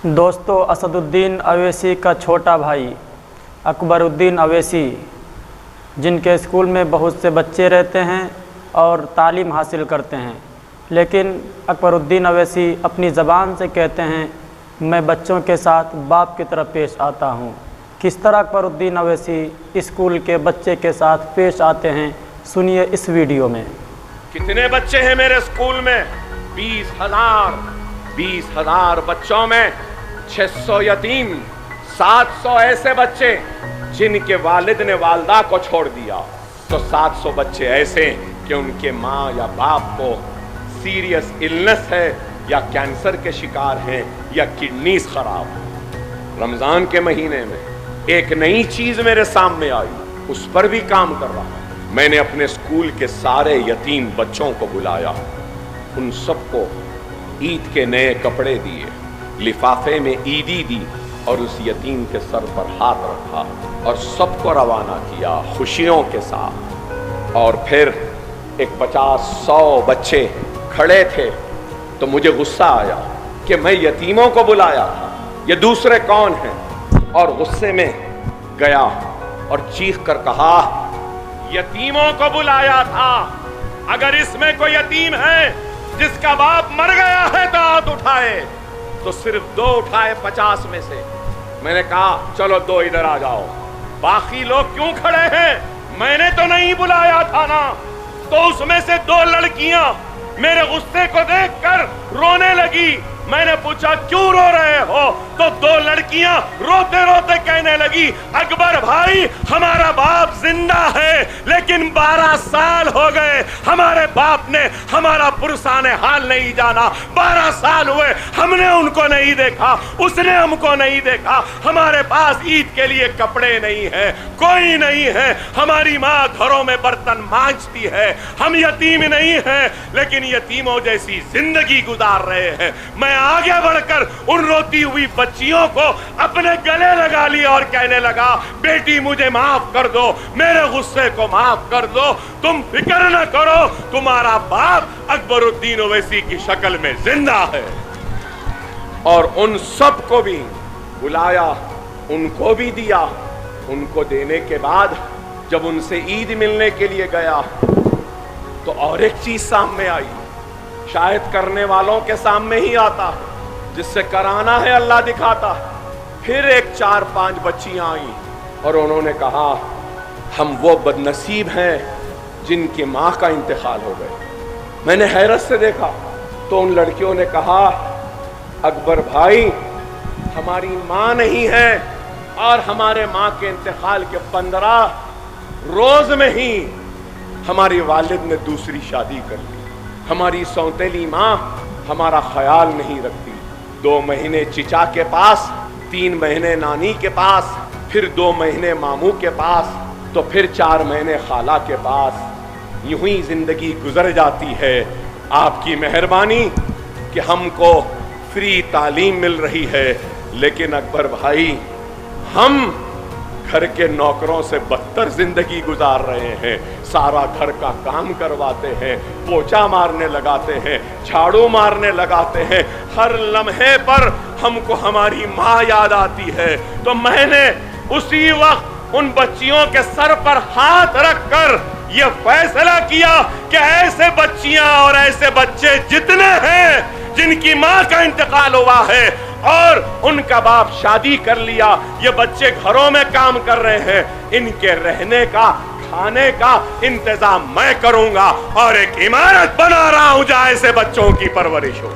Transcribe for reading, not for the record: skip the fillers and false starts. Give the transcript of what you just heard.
दोस्तों, असदुद्दीन अवैसी का छोटा भाई अकबरुद्दीन अवैसी, जिनके स्कूल में बहुत से बच्चे रहते हैं और तालीम हासिल करते हैं, लेकिन अकबरुद्दीन अवैसी अपनी ज़बान से कहते हैं, मैं बच्चों के साथ बाप की तरह पेश आता हूँ। किस तरह अकबरुद्दीन अवैसी स्कूल के बच्चे के साथ पेश आते हैं, सुनिए इस वीडियो में। कितने बच्चे हैं मेरे स्कूल में? 20,000 बच्चों में 600 यतीम, 700 ऐसे बच्चे जिनके वालिद ने वालदा को छोड़ दिया, तो 700 बच्चे ऐसे कि उनके माँ या बाप को सीरियस इलनेस है या कैंसर के शिकार हैं या किडनीज खराब। रमजान के महीने में एक नई चीज मेरे सामने आई, उस पर भी काम कर रहा हूं। मैंने अपने स्कूल के सारे यतीम बच्चों को बुलाया, उन सबको ईद के नए कपड़े दिए, लिफाफे में ईदी दी और उस यतीम के सर पर हाथ रखा और सबको रवाना किया खुशियों के साथ। और फिर एक 50-100 बच्चे खड़े थे, तो मुझे गुस्सा आया कि मैं यतीमों को बुलाया था, ये दूसरे कौन हैं? और गुस्से में गया और चीख कर कहा, यतीमों को बुलाया था, अगर इसमें कोई यतीम है जिसका बाप मर गया है तो हाथ उठाए। तो सिर्फ 2 उठाए 50 में से। मैंने कहा चलो 2 इधर आ जाओ। बाकी लोग क्यों खड़े हैं? मैंने तो नहीं बुलाया था ना। तो उसमें से 2 लड़कियां मेरे गुस्से को देखकर रोने लगी। मैंने पूछा क्यों रो रहे हो? तो 2 लड़कियां रोते रोते कहने लगी, अकबर भाई हमारा बाप जिंदा है, लेकिन 12 साल हो गए हमारे बाप ने हमारा पुरसाने हाल नहीं जाना। 12 साल हुए हमने उनको नहीं देखा, उसने हमको नहीं देखा। हमारे पास ईद के लिए कपड़े नहीं है, कोई नहीं है। हमारी माँ घरों में बर्तन मांजती है। हम यतीम नहीं हैं, लेकिन यतीमों जैसी जिंदगी गुजार रहे हैं। मैं आगे बढ़कर उन रोती हुई बच्चियों को अपने गले लगा लिया और कहने लगा, बेटी मुझे माफ कर दो, मेरे गुस्से को माफ कर दो, तुम फिक्र न करो, तुम्हारा बाप अकबरुद्दीन अवैसी की शक्ल में जिंदा है। और उन सब को भी बुलाया, उनको भी दिया। उनको देने के बाद जब उनसे ईद मिलने के लिए गया तो और एक चीज सामने आई, शायद करने वालों के सामने ही आता, जिससे कराना है अल्लाह दिखाता। फिर एक 4-5 बच्चियां आई और उन्होंने कहा, हम वो बदनसीब हैं जिनकी माँ का इंतकाल हो गया। मैंने हैरत से देखा तो उन लड़कियों ने कहा, अकबर भाई हमारी माँ नहीं है और हमारे माँ के इंतकाल के 15 रोज में ही हमारी वालिद ने दूसरी शादी कर ली। हमारी सौतेली माँ हमारा ख्याल नहीं रखती। 2 महीने चिचा के पास, 3 महीने नानी के पास, फिर 2 महीने मामू के पास, तो फिर 4 महीने खाला के पास। यूं ही जिंदगी गुजर जाती है। आपकी मेहरबानी कि हमको फ्री तालीम मिल रही है, लेकिन अकबर भाई हम घर के नौकरों से बदतर जिंदगी गुजार रहे हैं। सारा घर का काम करवाते हैं, पोछा मारने लगाते हैं, झाड़ू मारने लगाते हैं। हर लम्हे पर हमको हमारी माँ याद आती है। तो मैंने उसी वक्त उन बच्चियों के सर पर हाथ रखकर यह फैसला किया कि ऐसे बच्चियां और ऐसे बच्चे जितने हैं जिनकी माँ का इंतकाल हुआ है और उनका बाप शादी कर लिया, ये बच्चे घरों में काम कर रहे हैं, इनके रहने का, खाने का इंतजाम मैं करूंगा और एक इमारत बना रहा हूं जहां ऐसे बच्चों की परवरिश हो।